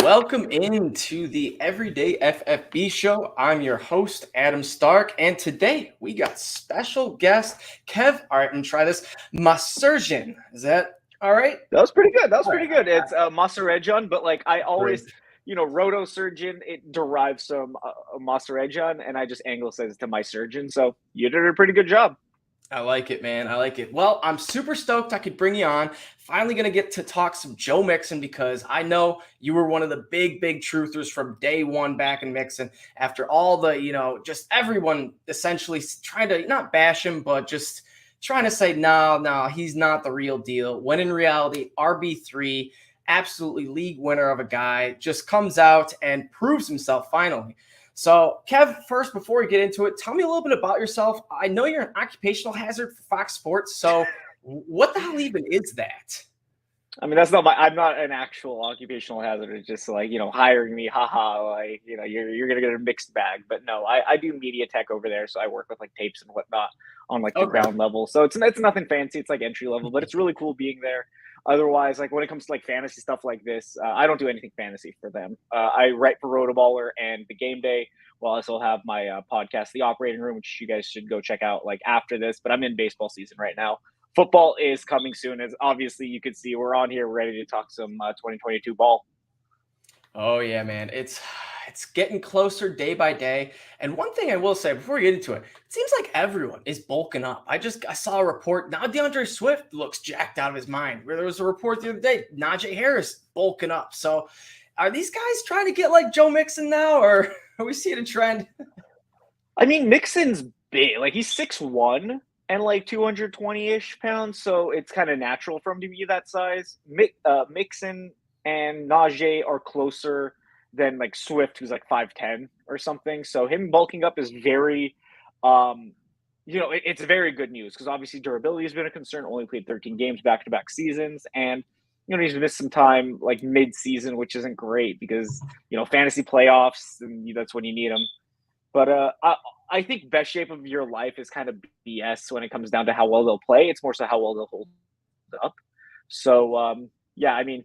Welcome into the Everyday FFB show. I'm your host, Adam Stark, and today we got special guest Kev. All right, I'm gonna try this. Mahserejian. Is that all right? That was pretty good. All right. It's Mahserejian, but like I always, rotosurgeon, it derives from Mahserejian, and I just anglicize to my surgeon. So you did a pretty good job. I like it, man. I like it. Well, I'm super stoked I could bring you on. Finally going to get to talk some Joe Mixon because I know you were one of the big truthers from day one back in Mixon after all the, just everyone essentially trying to not bash him, but just trying to say, no, he's not the real deal. When in reality, RB3, absolutely league winner of a guy, just comes out and proves himself finally. So, Kev, first, before we get into it, tell me a little bit about yourself. I know you're an occupational hazard for Fox Sports, so what the hell even is that? I mean, I'm not an actual occupational hazard. It's just like, hiring me, haha, like, you're going to get a mixed bag. But no, I do media tech over there. So I work with like tapes and whatnot on like the ground level. So it's nothing fancy. It's like entry level, but it's really cool being there. Otherwise, like when it comes to like fantasy stuff like this, I don't do anything fantasy for them. I write for Rotoballer and the Game Day. Well, I also have my podcast, The Operating Room, which you guys should go check out like after this. But I'm in baseball season right now. Football is coming soon, as obviously you can see. We're on here ready to talk some 2022 ball. Oh yeah, man. It's getting closer day by day. And one thing I will say before we get into it, it seems like everyone is bulking up. I saw a report. Now DeAndre Swift looks jacked out of his mind. Where there was a report the other day, Najee Harris bulking up. So are these guys trying to get like Joe Mixon now, or are we seeing a trend? I mean, Mixon's big. Like he's 6'1" and like 220-ish pounds, so it's kind of natural for him to be that size. Mixon and Najee are closer than like Swift, who's like 5'10" or something. So him bulking up is very, it's very good news because obviously durability has been a concern. Only played 13 games back-to-back seasons, and he's missed some time like mid-season, which isn't great because fantasy playoffs, and that's when you need him. But I think best shape of your life is kind of BS when it comes down to how well they'll play. It's more so how well they'll hold up. So yeah, I mean,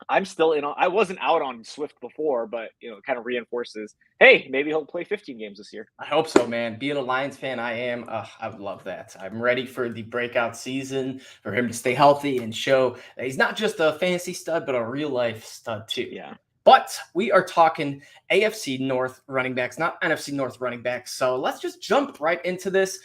I'm still in. I wasn't out on Swift before, but it kind of reinforces. Hey, maybe he'll play 15 games this year. I hope so, man. Being a Lions fan, I am. I would love that. I'm ready for the breakout season for him to stay healthy and show that he's not just a fantasy stud, but a real life stud too. Yeah. But we are talking AFC North running backs, not NFC North running backs. So let's just jump right into this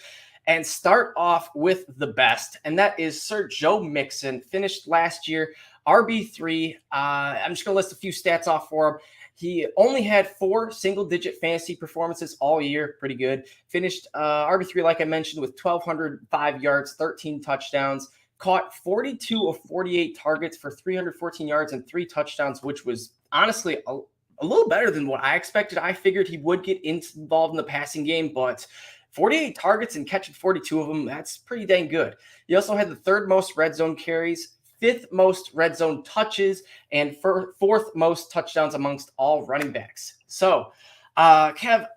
and start off with the best. And that is Sir Joe Mixon. Finished last year, RB3. I'm just going to list a few stats off for him. He only had 4 single-digit fantasy performances all year. Pretty good. Finished RB3, like I mentioned, with 1,205 yards, 13 touchdowns. Caught 42 of 48 targets for 314 yards and 3 touchdowns, which was honestly a little better than what I expected. I figured he would get involved in the passing game, but 48 targets and catching 42 of them, that's pretty dang good. He also had the 3rd most red zone carries, 5th most red zone touches, and 4th most touchdowns amongst all running backs. So, Kev,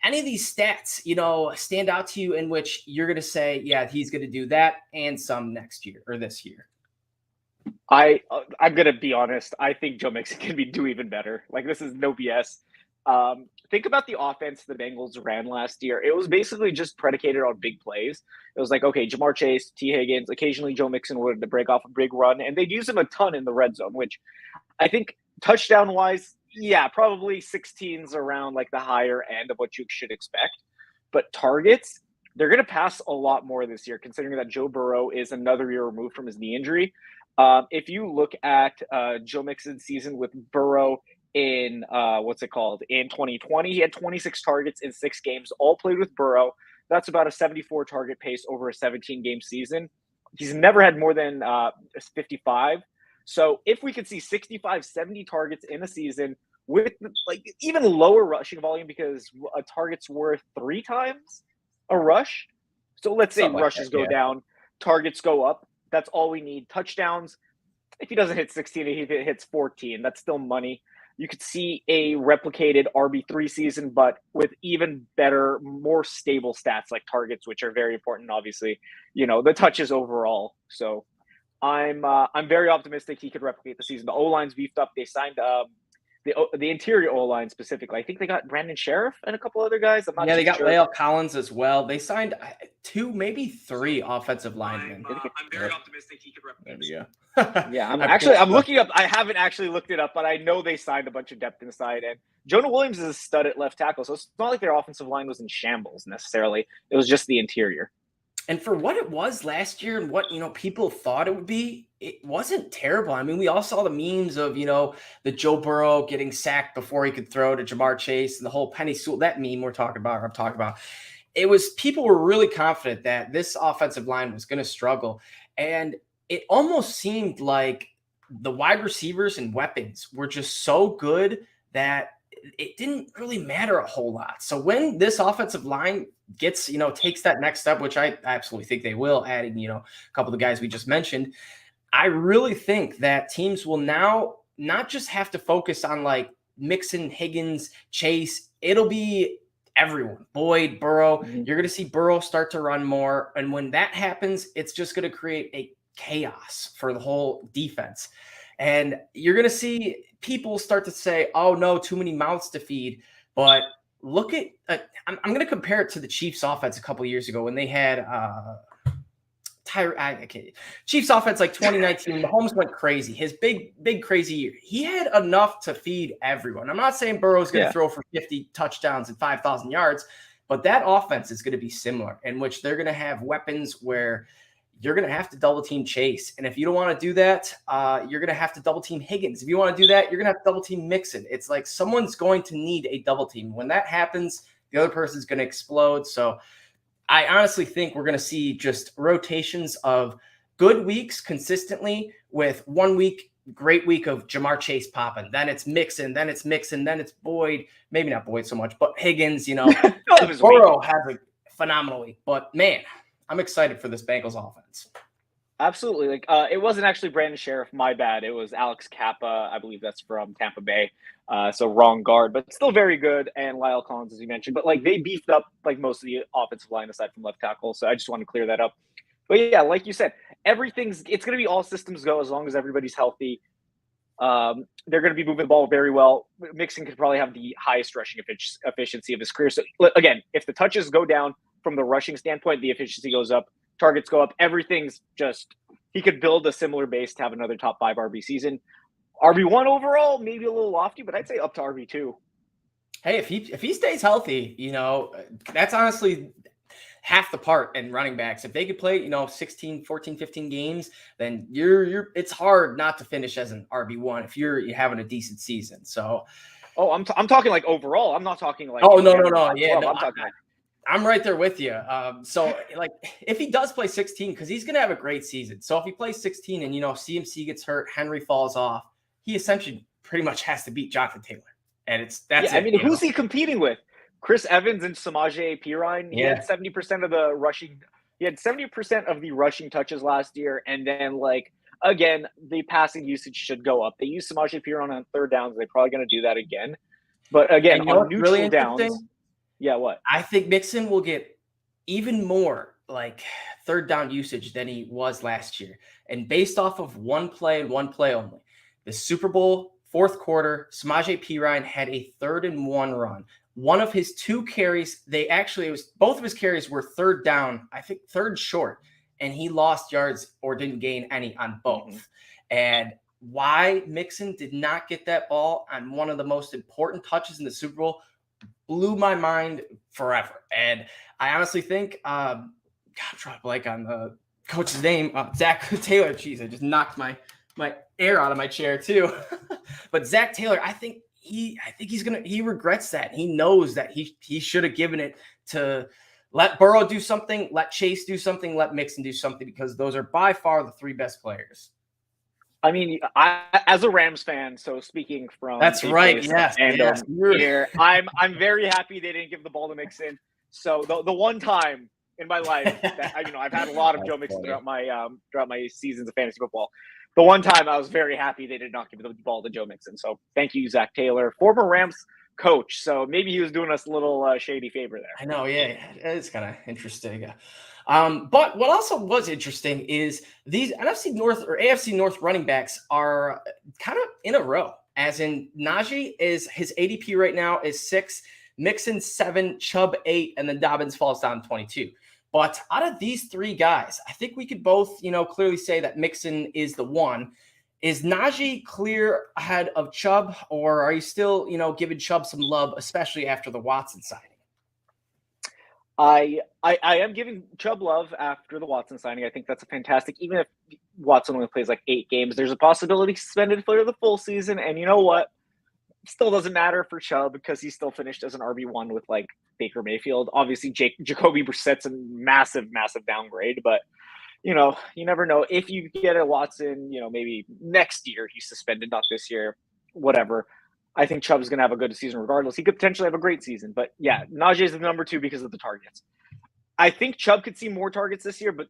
any of these stats, stand out to you in which you're going to say, yeah, he's going to do that and some next year or this year? I'm going to be honest. I think Joe Mixon can do even better. Like, this is no BS. Think about the offense the Bengals ran last year. It was basically just predicated on big plays. It was like, okay, Jamar Chase, T. Higgins, occasionally Joe Mixon would break off a big run, and they'd use him a ton in the red zone, which I think touchdown-wise, yeah, probably 16's around like the higher end of what you should expect. But targets, they're going to pass a lot more this year, considering that Joe Burrow is another year removed from his knee injury. If you look at Joe Mixon's season with Burrow in in 2020, he had 26 targets in 6 games, all played with Burrow. That's about a 74 target pace over a 17-game season. He's never had more than 55. So if we could see 65, 70 targets in a season with like even lower rushing volume, because a target's worth 3 times a rush. So let's say rushes go down, targets go up. That's all we need. Touchdowns, if he doesn't hit 16, if he hits 14, that's still money. You could see a replicated RB3 season, but with even better, more stable stats like targets, which are very important, obviously, the touches overall. So I'm very optimistic he could replicate the season. The O-line's beefed up. They signed the interior O-line specifically. I think they got Brandon Sheriff and a couple other guys. I'm not They got sure. Lael Collins as well. They signed 2, maybe 3 offensive linemen. I'm very optimistic he could replicate. There we go. Yeah, I'm looking up. I haven't actually looked it up, but I know they signed a bunch of depth inside. And Jonah Williams is a stud at left tackle, so it's not like their offensive line was in shambles necessarily. It was just the interior. And for what it was last year and what, people thought it would be, it wasn't terrible. I mean, we all saw the memes of, the Joe Burrow getting sacked before he could throw to Jamar Chase and the whole Penny Sewell, that meme I'm talking about. It was, people were really confident that this offensive line was going to struggle. And it almost seemed like the wide receivers and weapons were just so good that it didn't really matter a whole lot. So when this offensive line gets, takes that next step, which I absolutely think they will, adding, a couple of the guys we just mentioned, I really think that teams will now not just have to focus on like Mixon, Higgins, Chase. It'll be everyone, Boyd, Burrow. Mm-hmm. You're going to see Burrow start to run more. And when that happens, it's just going to create a chaos for the whole defense. And you're going to see people start to say, oh, no, too many mouths to feed. But look at I'm going to compare it to the Chiefs offense a couple of years ago when they had Chiefs offense like 2019. Mahomes went crazy. His big, crazy year. He had enough to feed everyone. I'm not saying Burrow's going to throw for 50 touchdowns and 5,000 yards, but that offense is going to be similar, in which they're going to have weapons where you're going to have to double team Chase. And if you don't want to do that, you're going to have to double team Higgins. If you want to do that, you're going to have to double team Mixon. It's like someone's going to need a double team. When that happens, the other person's going to explode. So I honestly think we're going to see just rotations of good weeks consistently with 1 week, great week of Jamar Chase popping. Then it's Mixon, then it's Boyd. Maybe not Boyd so much, but Higgins, Burrow has a phenomenal week. But man, I'm excited for this Bengals offense. Absolutely. Like it wasn't actually Brandon Sheriff, my bad. It was Alex Kappa. I believe that's from Tampa Bay. So wrong guard, but still very good. And Lyle Collins, as you mentioned. But like they beefed up like most of the offensive line aside from left tackle. So I just want to clear that up. But yeah, like you said, it's going to be all systems go as long as everybody's healthy. They're going to be moving the ball very well. Mixon could probably have the highest rushing efficiency of his career. So again, if the touches go down from the rushing standpoint, the efficiency goes up, targets go up. Everything's just, he could build a similar base to have another top 5 RB season. RB1 overall, maybe a little lofty, but I'd say up to RB2. Hey, if he stays healthy, that's honestly half the part in running backs. If they could play, 16, 14, 15 games, then it's hard not to finish as an RB1 if you're having a decent season. So, I'm talking like overall. I'm not talking like. Oh, no. Yeah, no, I'm talking like. I'm right there with you. So, like, if he does play 16, because he's going to have a great season. So, if he plays 16 and, CMC gets hurt, Henry falls off, he essentially pretty much has to beat Jonathan Taylor. And that's it. I mean, who's he competing with? Chris Evans and Samaje Perine. He had 70% of the rushing. He had 70% of the rushing touches last year. And then, like, again, the passing usage should go up. They use Samaje Perine on third downs. They're probably going to do that again. But again, on neutral really downs. Yeah, what? I think Mixon will get even more like third down usage than he was last year. And based off of one play and one play only, the Super Bowl fourth quarter, Samaje Perine had a 3rd and 1 run. One of his 2 carries, both of his carries were third down, I think third short, and he lost yards or didn't gain any on both. Mm-hmm. And why Mixon did not get that ball on one of the most important touches in the Super Bowl blew my mind forever. And I honestly think, I'm trying to blank on the coach's name, Zach Taylor. Jeez, I just knocked my air out of my chair too. But Zach Taylor, I think he regrets that. He knows that he should have given it to let Burrow do something, let Chase do something, let Mixon do something, because those are by far the 3 best players. I mean, as a Rams fan, so speaking from that's right, yes, here, I'm very happy they didn't give the ball to Mixon. So the one time in my life that I've had a lot of Joe Mixon throughout my seasons of fantasy football. The one time I was very happy they did not give the ball to Joe Mixon. So thank you, Zach Taylor, former Rams coach. So maybe he was doing us a little shady favor there. I know, yeah, it's kind of interesting. But what also was interesting is these NFC North or AFC North running backs are kind of in a row. As in Najee is his ADP right now is 6, Mixon 7, Chubb 8, and then Dobbins falls down 22. But out of these three guys, I think we could both, clearly say that Mixon is the one. Is Najee clear ahead of Chubb, or are you still, giving Chubb some love, especially after the Watson signing? I am giving Chubb love after the Watson signing. I think that's a fantastic. Even if Watson only plays like 8 games, there's a possibility he's suspended for the full season. And you know what? Still doesn't matter for Chubb because he still finished as an RB1 with like Baker Mayfield. Obviously, Jacoby Brissett's a massive, massive downgrade, but you never know. If you get a Watson, maybe next year he's suspended, not this year, whatever. I think Chubb's going to have a good season regardless. He could potentially have a great season. But yeah, Najee is the number 2 because of the targets. I think Chubb could see more targets this year, but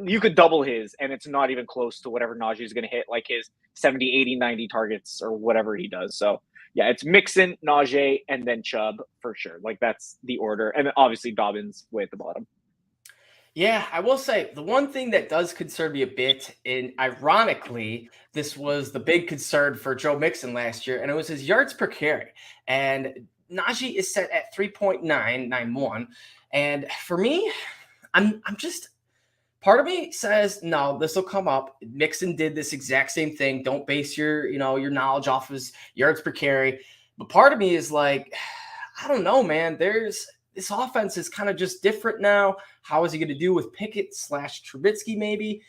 you could double his, and it's not even close to whatever Najee is going to hit, like his 70, 80, 90 targets or whatever he does. So yeah, it's Mixon, Najee, and then Chubb for sure. Like that's the order. And then obviously Dobbins way at the bottom. Yeah, I will say the one thing that does concern me a bit, and ironically, this was the big concern for Joe Mixon last year, and it was his yards per carry. And Najee is set at 3.991. And for me, I'm just part of me says, no, this will come up. Mixon did this exact same thing. Don't base your knowledge off his yards per carry. But part of me is like, I don't know, man. This offense is kind of just different now. How is he going to do with Pickett / Trubisky maybe?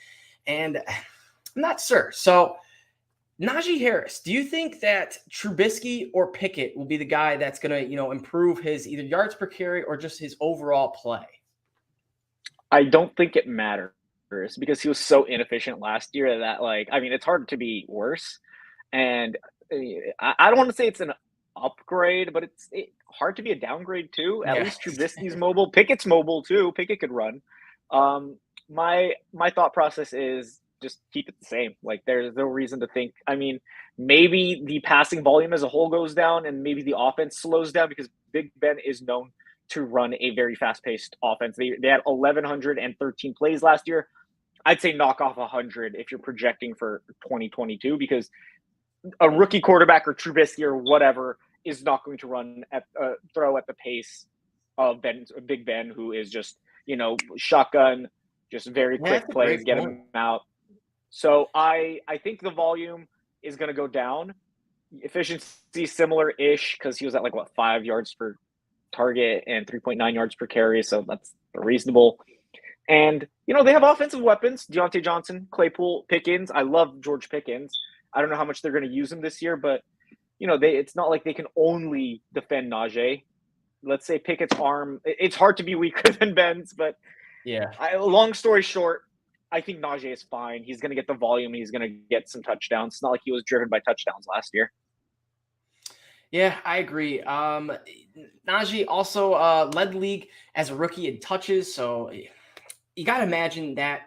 And I'm not sure. So Najee Harris, do you think that Trubisky or Pickett will be the guy that's going to, improve his either yards per carry or just his overall play? I don't think it matters because he was so inefficient last year that it's hard to be worse. And I don't want to say it's an upgrade, but it's hard to be a downgrade too. At least Trubisky's mobile. Pickett's mobile too. Pickett could run. My thought process is just keep it the same. Like there's no reason to think. I mean, maybe the passing volume as a whole goes down, and maybe the offense slows down because Big Ben is known to run a very fast-paced offense. They had 1,113 plays last year. I'd say knock off 100 if you're projecting for 2022 because a rookie quarterback or Trubisky or whatever is not going to throw at the pace of Big Ben, who is just, shotgun, just very quick plays, get him out. So I think the volume is going to go down. Efficiency similar-ish because he was at 5 yards per target and 3.9 yards per carry. So that's reasonable. And, they have offensive weapons. Deontay Johnson, Claypool, Pickens. I love George Pickens. I don't know how much they're going to use him this year, but it's not like they can only defend Najee. Let's say Pickett's arm. It's hard to be weaker than Ben's, but yeah. Long story short, I think Najee is fine. He's going to get the volume. He's going to get some touchdowns. It's not like he was driven by touchdowns last year. Yeah, I agree. Najee also led the league as a rookie in touches, so you got to imagine that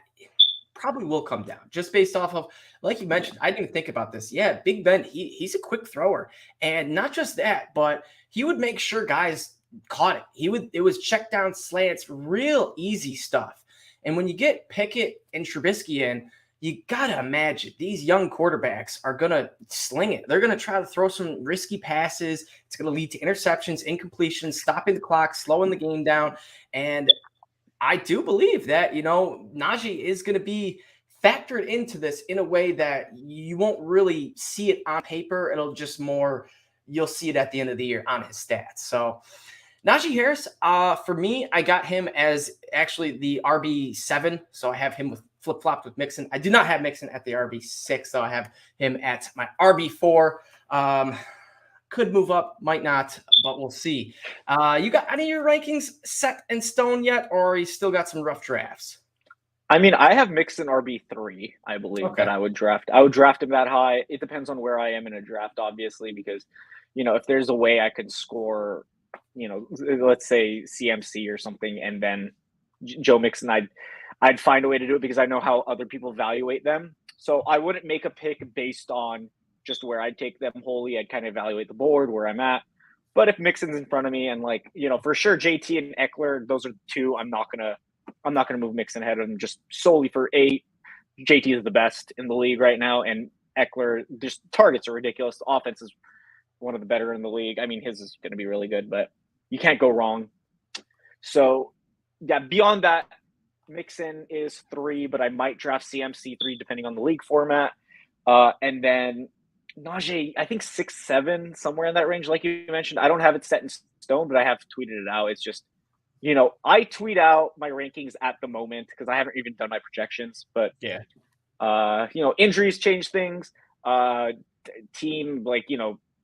probably will come down just based off of, like you mentioned, I didn't even think about this. Yeah, Big Ben, he's a quick thrower. And not just that, but he would make sure guys caught it. It was check down slants, real easy stuff. And when you get Pickett and Trubisky in, you got to imagine these young quarterbacks are going to sling it. They're going to try to throw some risky passes. It's going to lead to interceptions, incompletions, stopping the clock, slowing the game down. And I do believe that, Najee is going to be factored into this in a way that you won't really see it on paper. It'll just you'll see it at the end of the year on his stats. So Najee Harris, for me, I got him as actually the RB7. So I have him with flip-flopped with Mixon. I do not have Mixon at the RB6, though. I have him at my RB4. Could move up, might not, but we'll see. You got any of your rankings set in stone yet, or you still got some rough drafts? I mean, I have Mixon RB3, I believe, that I would draft. I would draft him that high. It depends on where I am in a draft, obviously, because, if there's a way I could score, let's say CMC or something, and then Joe Mixon, I'd find a way to do it because I know how other people evaluate them. So I wouldn't make a pick based on just where I'd take them wholly. I'd kind of evaluate the board, where I'm at. But if Mixon's in front of me and for sure JT and Eckler, those are the two I'm not going to I'm not going to move Mixon ahead of him just solely for JT is the best in the league right now, and Eckler, just targets are ridiculous. The offense is one of the better in the league. I mean, his is going to be really good, but you can't go wrong. So, yeah, beyond that, Mixon is 3, but I might draft CMC 3 depending on the league format. And then Najee, I think 6, 7, somewhere in that range, like you mentioned. I don't have it set in stone, but I have tweeted it out. It's just, I tweet out my rankings at the moment because I haven't even done my projections. But Yeah. Injuries change things. Team,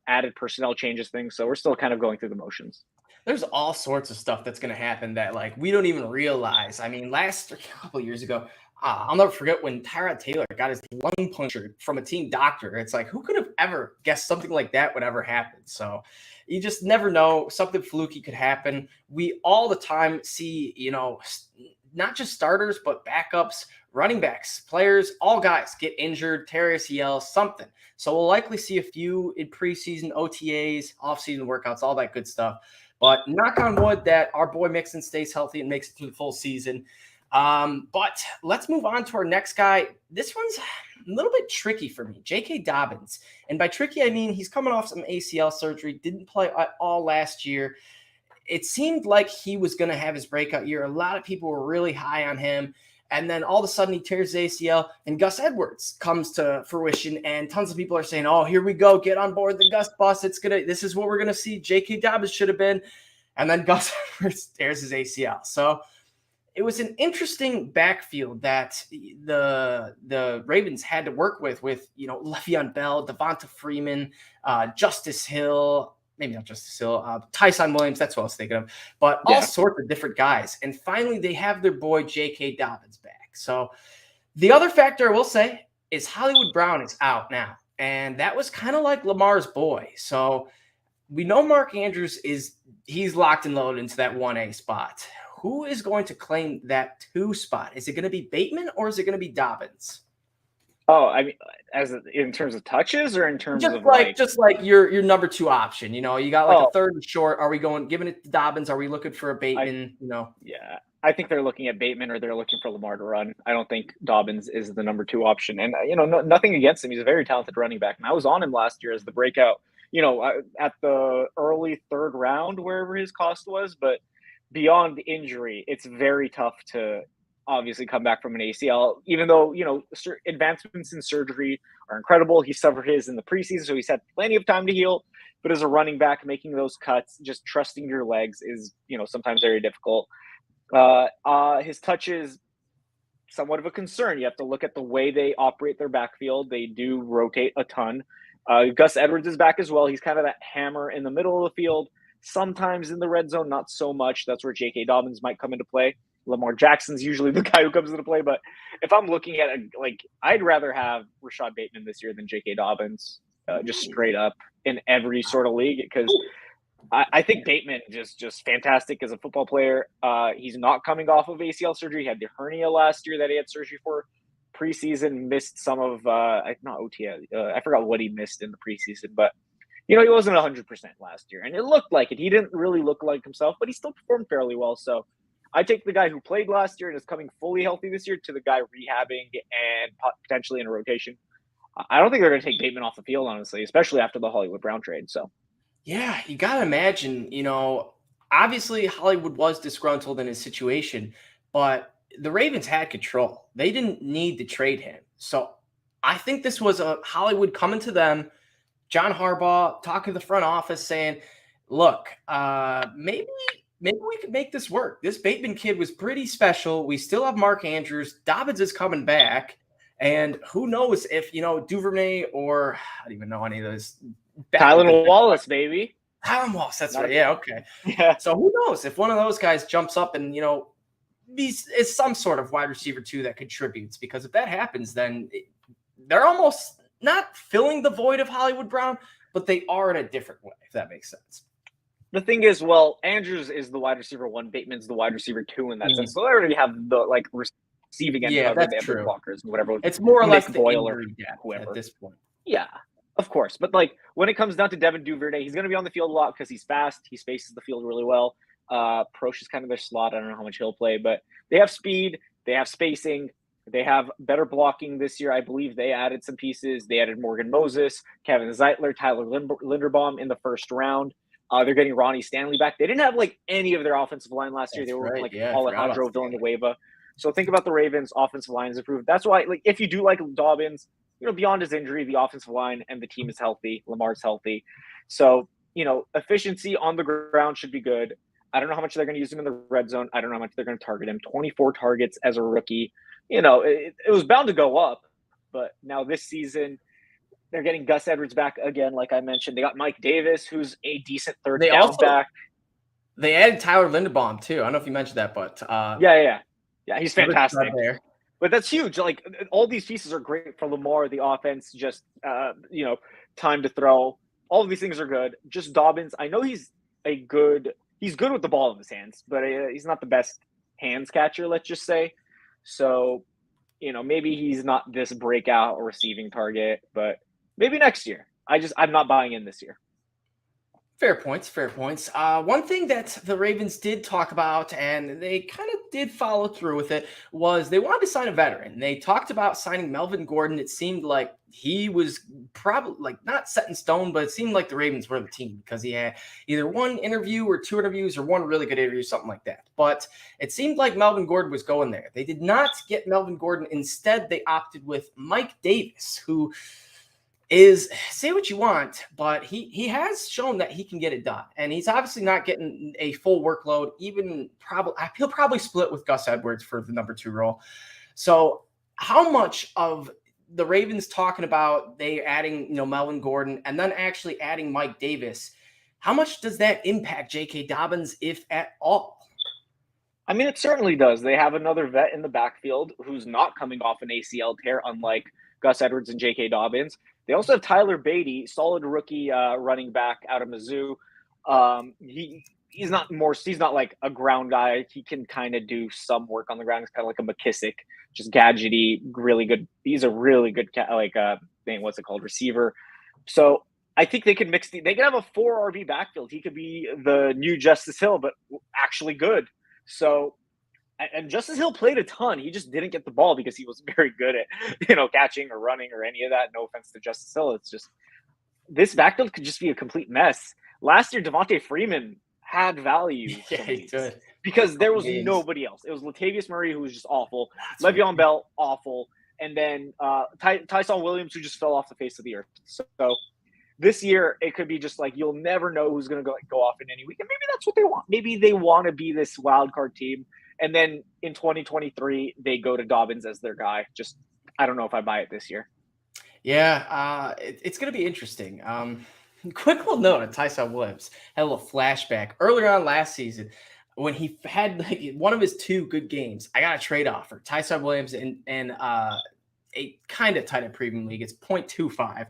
added personnel changes things. So we're still kind of going through the motions. There's all sorts of stuff that's going to happen that we don't even realize. I mean, a couple of years ago, I'll never forget when Tyrod Taylor got his lung punctured from a team doctor. It's like, who could have ever guessed something like that would ever happen? So you just never know. Something fluky could happen. We all the time see, not just starters, but backups, running backs, players, all guys get injured, tear ACL, something. So we'll likely see a few in preseason OTAs, offseason workouts, all that good stuff. But knock on wood that our boy Mixon stays healthy and makes it through the full season. But let's move on to our next guy. This one's a little bit tricky for me, J.K. Dobbins. And by tricky, I mean he's coming off some ACL surgery, didn't play at all last year. It seemed like he was going to have his breakout year. A lot of people were really high on him. And then all of a sudden he tears his ACL and Gus Edwards comes to fruition. And tons of people are saying, oh, here we go. Get on board the Gus bus. This is what we're going to see. J.K. Dobbins should have been. And then Gus Edwards tears his ACL. So it was an interesting backfield that the Ravens had to work with Le'Veon Bell, Devonta Freeman, Justice Hill, maybe not Justice Hill, Tyson Williams, that's what I was thinking of, but all sorts of different guys. And finally, they have their boy J.K. Dobbins back. So the other factor I will say is Hollywood Brown is out now. And that was kind of like Lamar's boy. So we know Mark Andrews he's locked and loaded into that 1A spot. Who is going to claim that 2 spot? Is it going to be Bateman or is it going to be Dobbins? Oh, I mean, in terms of touches or in terms just of just like your number 2 option. You got a third and short. Are we giving it to Dobbins? Are we looking for a Bateman? Yeah, I think they're looking at Bateman or they're looking for Lamar to run. I don't think Dobbins is the number 2 option. And nothing against him. He's a very talented running back, and I was on him last year as the breakout. At the early 3rd round, wherever his cost was, but beyond injury, it's very tough to obviously come back from an ACL, even though, advancements in surgery are incredible. He suffered his in the preseason, so he's had plenty of time to heal. But as a running back, making those cuts, just trusting your legs is, sometimes very difficult. His touch is somewhat of a concern. You have to look at the way they operate their backfield. They do rotate a ton. Gus Edwards is back as well. He's kind of that hammer in the middle of the field. Sometimes in the red zone, not so much. That's where J.K. Dobbins might come into play. Lamar Jackson's usually the guy who comes into play. But if I'm looking at I'd rather have Rashad Bateman this year than J.K. Dobbins, just straight up in every sort of league. Because I think Bateman just fantastic as a football player. He's not coming off of ACL surgery. He had the hernia last year that he had surgery for. Preseason, missed some of not OTA. I forgot what he missed in the preseason, but he wasn't 100% last year, and it looked like it. He didn't really look like himself, but he still performed fairly well. So I take the guy who played last year and is coming fully healthy this year to the guy rehabbing and potentially in a rotation. I don't think they're going to take Bateman off the field, honestly, especially after the Hollywood Brown trade. So, yeah, you got to imagine, obviously Hollywood was disgruntled in his situation, but the Ravens had control. They didn't need to trade him. So I think this was a Hollywood coming to them, John Harbaugh talking to the front office saying, look, maybe we could make this work. This Bateman kid was pretty special. We still have Mark Andrews. Dobbins is coming back. And who knows if, Duvernay or I don't even know any of those. Tylan Wallace, baby. Tylan Wallace, that's right. Yeah, okay. Yeah. So who knows if one of those guys jumps up and, is some sort of wide receiver 2 that contributes, because if that happens, then they're almost not filling the void of Hollywood Brown, but they are in a different way, if that makes sense. The thing is, Andrews is the wide receiver 1, Bateman's the wide receiver 2 in that sense. So they already have the receiving end. Yeah, that's true. Blockers and whatever. It's more or less the Boyle injury depth at this point. Yeah, of course. But when it comes down to Devin Duvernay, he's going to be on the field a lot because he's fast. He spaces the field really well. Prosh is kind of their slot. I don't know how much he'll play, but they have speed, they have spacing, they have better blocking this year. I believe they added some pieces. They added Morgan Moses, Kevin Zeitler, Tyler Linderbaum in the first round. They're getting Ronnie Stanley back. They didn't have like any of their offensive line last year. They were like Alejandro Villanueva. So think about the Ravens' offensive line is improved. That's why, like, if you do like Dobbins, beyond his injury, the offensive line and the team is healthy. Lamar's healthy. So, efficiency on the ground should be good. I don't know how much they're going to use him in the red zone. I don't know how much they're going to target him. 24 targets as a rookie. It was bound to go up. But now this season, they're getting Gus Edwards back again, like I mentioned. They got Mike Davis, who's a decent third down back. They added Tyler Linderbaum, too. I don't know if you mentioned that, but yeah, he's fantastic. But that's huge. Like, all these pieces are great for Lamar. The offense, just time to throw. All of these things are good. Just Dobbins. I know he's good with the ball in his hands, but he's not the best hands catcher, let's just say. So, maybe he's not this breakout or receiving target, but maybe next year. I'm not buying in this year. Fair points. One thing that the Ravens did talk about, and they kind of did follow through with it, was they wanted to sign a veteran. They talked about signing Melvin Gordon. It seemed like he was probably not set in stone, but it seemed like the Ravens were the team because he had either one interview or two interviews or one really good interview, something like that. But it seemed like Melvin Gordon was going there. They did not get Melvin Gordon. Instead, they opted with Mike Davis, who is, say what you want, but he has shown that he can get it done. And he's obviously not getting a full workload, he'll probably split with Gus Edwards for the number 2 role. So how much of the Ravens talking about they adding, Melvin Gordon and then actually adding Mike Davis, how much does that impact J.K. Dobbins, if at all? I mean, it certainly does. They have another vet in the backfield who's not coming off an ACL tear, unlike Gus Edwards and J.K. Dobbins. They also have Tyler Beatty, solid rookie running back out of Mizzou. He's not like a ground guy. He can kind of do some work on the ground. He's kind of like a McKissick, just gadgety, really good. He's a really good receiver. So I think they could they could have a 4 RB backfield. He could be the new Justice Hill, but actually good. So, and Justice Hill played a ton. He just didn't get the ball because he wasn't very good at, catching or running or any of that. No offense to Justice Hill. It's just, this backfield could just be a complete mess. Last year, Devontae Freeman had value. Yeah, he did. Because there was nobody else. It was Latavius Murray, who was just awful. Le'Veon Bell, awful. And then Tyson Williams, who just fell off the face of the earth. So this year, it could be just like, you'll never know who's going to go off in any week. And maybe that's what they want. Maybe they want to be this wild card team. And then in 2023, they go to Dobbins as their guy. Just, I don't know if I buy it this year. Yeah, it's going to be interesting. Quick little note on Tyson Williams. Had a little flashback. Earlier on last season, when he had one of his 2 good games, I got a trade offer. Tyson Williams and a kind of tight end premium league. It's 0.25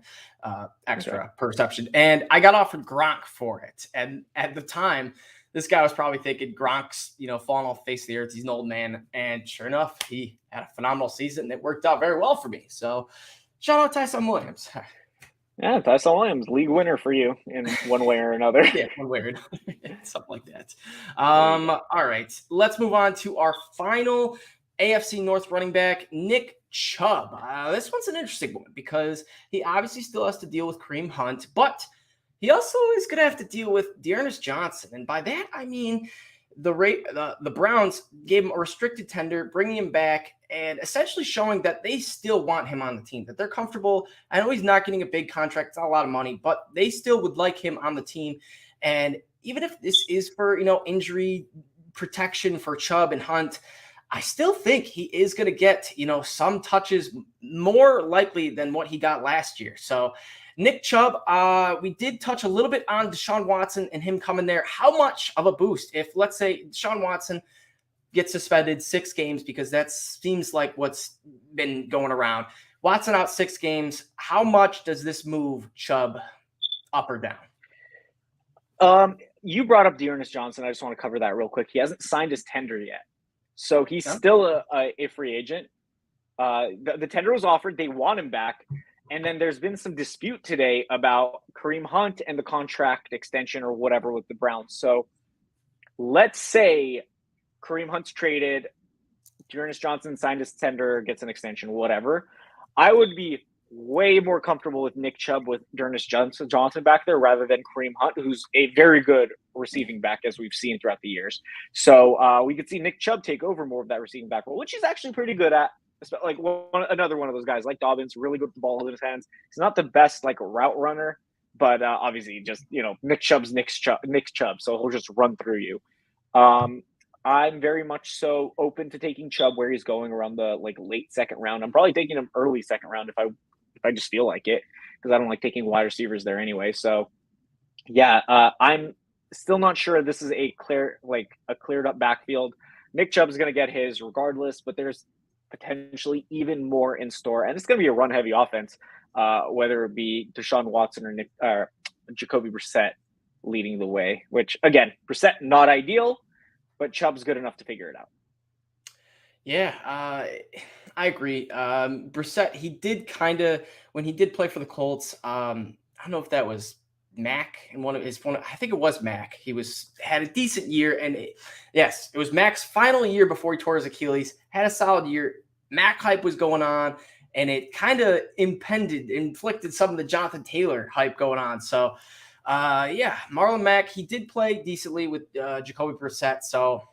extra per reception. And I got offered Gronk for it. And at the time, this guy was probably thinking Gronk's, falling off the face of the earth. He's an old man. And sure enough, he had a phenomenal season. And it worked out very well for me. So shout out Tyson Williams. Yeah, Tyson Williams, league winner for you in one way or another. Yeah, one way or another. Something like that. All right, let's move on to our final AFC North running back, Nick Chubb. This one's an interesting one because he obviously still has to deal with Kareem Hunt, but he also is going to have to deal with Dearness Johnson. And by that, I mean the Browns gave him a restricted tender, bringing him back, and essentially showing that they still want him on the team, that they're comfortable. I know he's not getting a big contract. It's not a lot of money, but they still would like him on the team. And even if this is for, injury protection for Chubb and Hunt, I still think he is going to get, some touches more likely than what he got last year. So Nick Chubb, we did touch a little bit on Deshaun Watson and him coming there. How much of a boost if, let's say, Deshaun Watson gets suspended 6 games, because that seems like what's been going around. Watson out 6 games. How much does this move Chubb up or down? You brought up Dearness Johnson. I just want to cover that real quick. He hasn't signed his tender yet. So he's still a free agent. The tender was offered. They want him back. And then there's been some dispute today about Kareem Hunt and the contract extension or whatever with the Browns. So let's say Kareem Hunt's traded, Dearness Johnson signed his tender, gets an extension, whatever. I would be way more comfortable with Nick Chubb with Dearness Johnson back there rather than Kareem Hunt, who's a very good receiving back as we've seen throughout the years. So we could see Nick Chubb take over more of that receiving back role, which he's actually pretty good at. Like another one of those guys like Dobbins, really good with the ball in his hands. He's not the best like route runner, but obviously just Nick Chubb's Nick Chubb, so he'll just run through you. I'm very much so open to taking Chubb where he's going around the late second round. I'm probably taking him early second round if I just feel like it, because I don't like taking wide receivers there anyway. So yeah, I'm still not sure this is a cleared up backfield. Nick Chubb is going to get his regardless, but there's potentially even more in store, and it's going to be a run heavy offense, whether it be Deshaun Watson or Jacoby Brissett leading the way. Which again, Brissett not ideal, but Chubb's good enough to figure it out. Yeah, I agree. Brissett, he did when he did play for the Colts. I don't know if that was Mac in I think it was Mac. He had a decent year, and yes, it was Mac's final year before he tore his Achilles. Had a solid year. Mac hype was going on, and it kind of inflicted some of the Jonathan Taylor hype going on. So, yeah, Marlon Mack, he did play decently with Jacoby Brissett. So,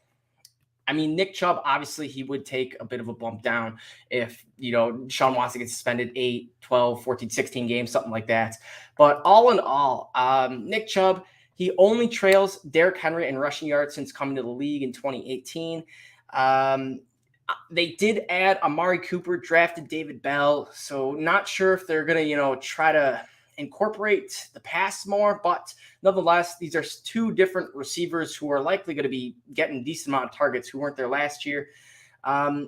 I mean, Nick Chubb, obviously, he would take a bit of a bump down if, Deshaun Watson gets suspended 8, 12, 14, 16 games, something like that. But all in all, Nick Chubb, he only trails Derrick Henry in rushing yards since coming to the league in 2018. They did add Amari Cooper, drafted David Bell. So not sure if they're going to, try to incorporate the pass more, but nonetheless, these are two different receivers who are likely going to be getting a decent amount of targets who weren't there last year.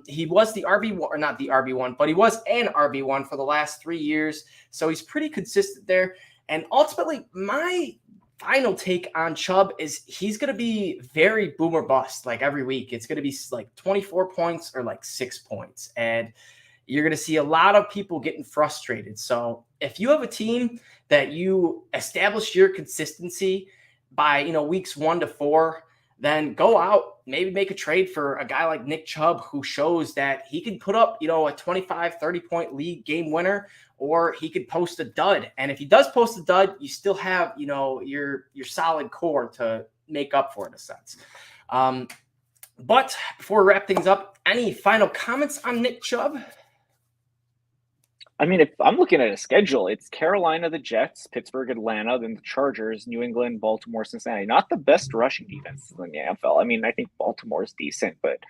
He was the RB1, or not the RB1, but he was an RB1 for the last 3 years. So he's pretty consistent there. And ultimately, my final take on Chubb is he's going to be very boom or bust like every week. It's going to be like 24 points or like 6 points. And you're going to see a lot of people getting frustrated. So if you have a team that you establish your consistency by, weeks 1 to 4, then go out, maybe make a trade for a guy like Nick Chubb, who shows that he can put up, a 25, 30-point league game winner, or he could post a dud. And if he does post a dud, you still have, your solid core to make up for it in a sense. But before we wrap things up, any final comments on Nick Chubb? I mean, if I'm looking at a schedule, it's Carolina, the Jets, Pittsburgh, Atlanta, then the Chargers, New England, Baltimore, Cincinnati. Not the best rushing defense in the NFL. I mean, I think Baltimore is decent, but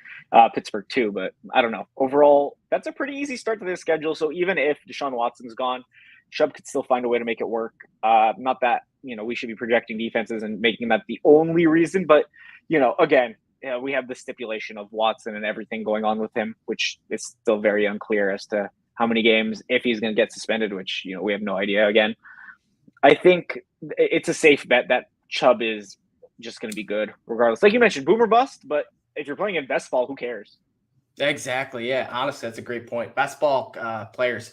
Pittsburgh too. But I don't know. Overall, that's a pretty easy start to the schedule. So even if Deshaun Watson's gone, Chubb could still find a way to make it work. Not that, we should be projecting defenses and making that the only reason. But, again, we have the stipulation of Watson and everything going on with him, which is still very unclear as to how many games, if he's going to get suspended, which, we have no idea. Again, I think it's a safe bet that Chubb is just going to be good regardless. Like you mentioned, boomer bust, but if you're playing in best ball, who cares? Exactly. Yeah. Honestly, that's a great point. Best ball players,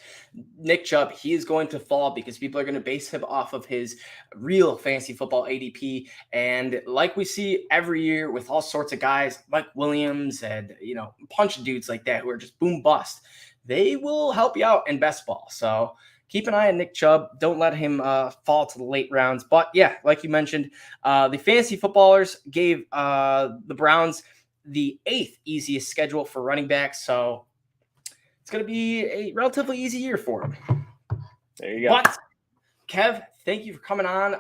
Nick Chubb, he is going to fall because people are going to base him off of his real fantasy football ADP. And like we see every year with all sorts of guys like Williams and, a bunch of dudes like that who are just boom bust, they will help you out in best ball. So keep an eye on Nick Chubb. Don't let him fall to the late rounds. But yeah, like you mentioned, the fantasy footballers gave the Browns the 8th easiest schedule for running backs. So it's going to be a relatively easy year for him. There you go. But Kev, thank you for coming on.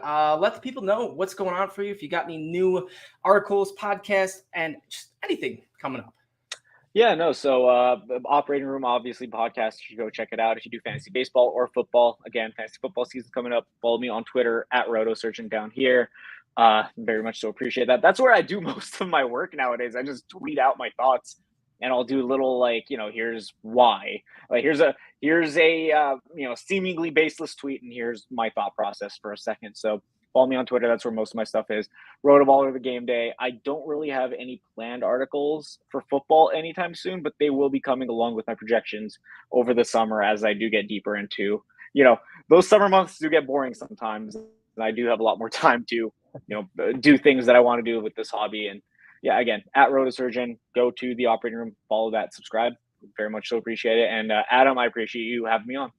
Let the people know what's going on for you. If you got any new articles, podcasts, and just anything coming up. Yeah, no. So Operating Room, obviously, podcast. You should go check it out if you do fantasy baseball or football. Again, fantasy football season coming up. Follow me on Twitter at RotoSurgeon down here. Very much so appreciate that. That's where I do most of my work nowadays. I just tweet out my thoughts, and I'll do little here's why. Like here's a seemingly baseless tweet, and here's my thought process for a second. So follow me on Twitter. That's where most of my stuff is. Rotoballer the game day. I don't really have any planned articles for football anytime soon, but they will be coming along with my projections over the summer as I do get deeper into, those summer months do get boring sometimes. And I do have a lot more time to do things that I want to do with this hobby. And yeah, again, at Rotosurgeon, go to the operating room, follow that, subscribe. Very much so appreciate it. And Adam, I appreciate you having me on.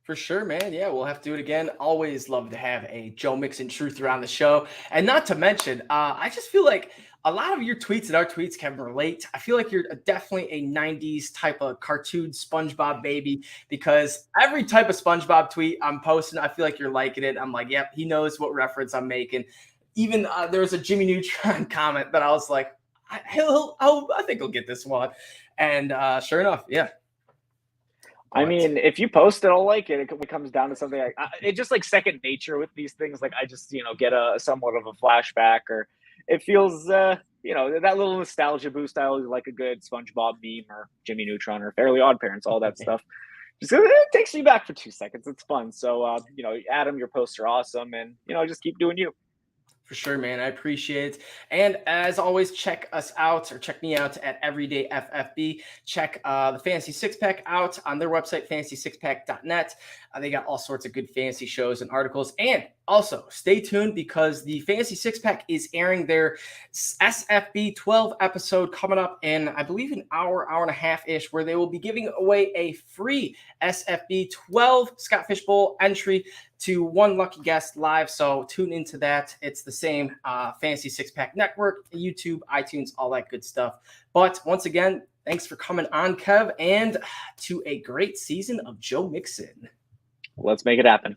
For sure, man. Yeah, we'll have to do it again. Always love to have a Joe Mixon truther on the show. And not to mention, I just feel like a lot of your tweets and our tweets can relate. I feel like you're definitely a 90s type of cartoon SpongeBob baby, because every type of SpongeBob tweet I'm posting, I feel like you're liking it. I'm like, yep, he knows what reference I'm making. Even there was a Jimmy Neutron comment that I was like, I think he'll get this one. And sure enough, yeah. I mean, if you post it, I'll like it. It comes down to something like it's just like second nature with these things. Like I just, get a somewhat of a flashback, or it feels, that little nostalgia boost. I always like a good SpongeBob meme or Jimmy Neutron or Fairly Odd Parents, all that stuff. Just it takes me back for 2 seconds. It's fun. So, Adam, your posts are awesome, and just keep doing you. For sure, man. I appreciate it. And as always, check us out, or check me out at EverydayFFB. Check the Fantasy Six Pack out on their website, fantasy6pack.net. They got all sorts of good fantasy shows and articles. And also, stay tuned, because the Fantasy Six Pack is airing their SFB 12 episode coming up in, I believe, an hour and a half-ish, where they will be giving away a free SFB 12 Scott Fish Bowl entry to one lucky guest live. So tune into that. It's the same Fantasy Six Pack Network, YouTube, iTunes, all that good stuff. But once again, thanks for coming on, Kev, and to a great season of Joe Mixon. Let's make it happen.